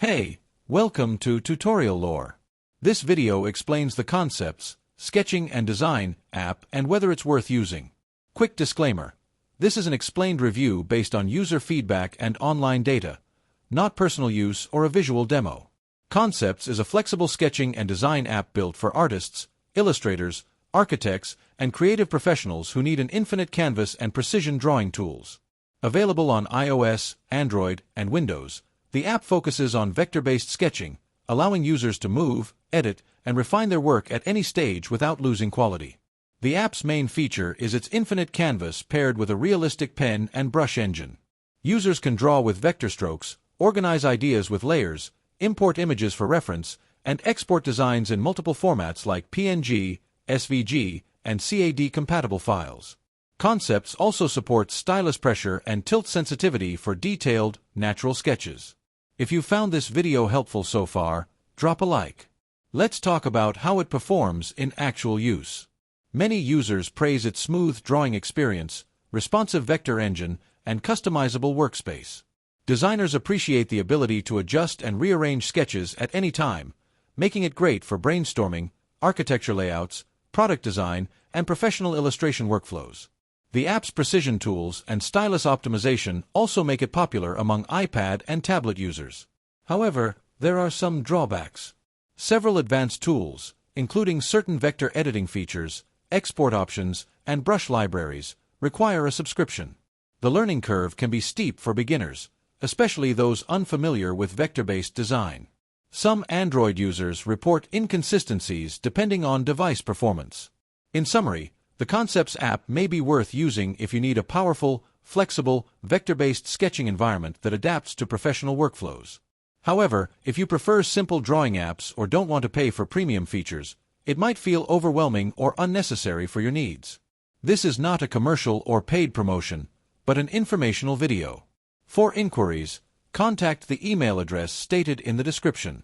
Hey, welcome to Tutorial Lore. This video explains the concepts, sketching and design app and whether it's worth using. Quick disclaimer. This is an explained review based on user feedback and online data, not personal use or a visual demo. Concepts is a flexible sketching and design app built for artists, illustrators, architects, and creative professionals who need an infinite canvas and precision drawing tools. Available on iOS, Android, and Windows, the app focuses on vector-based sketching, allowing users to move, edit, and refine their work at any stage without losing quality. The app's main feature is its infinite canvas paired with a realistic pen and brush engine. Users can draw with vector strokes, organize ideas with layers, import images for reference, and export designs in multiple formats like PNG, SVG, and CAD-compatible files. Concepts also supports stylus pressure and tilt sensitivity for detailed, natural sketches. If you found this video helpful so far, drop a like. Let's talk about how it performs in actual use. Many users praise its smooth drawing experience, responsive vector engine, and customizable workspace. Designers appreciate the ability to adjust and rearrange sketches at any time, making it great for brainstorming, architecture layouts, product design, and professional illustration workflows. The app's precision tools and stylus optimization also make it popular among iPad and tablet users. However, there are some drawbacks. Several advanced tools, including certain vector editing features, export options, and brush libraries, require a subscription. The learning curve can be steep for beginners, especially those unfamiliar with vector-based design. Some Android users report inconsistencies depending on device performance. In summary, the Concepts app may be worth using if you need a powerful, flexible, vector-based sketching environment that adapts to professional workflows. However, if you prefer simple drawing apps or don't want to pay for premium features, it might feel overwhelming or unnecessary for your needs. This is not a commercial or paid promotion, but an informational video. For inquiries, contact the email address stated in the description.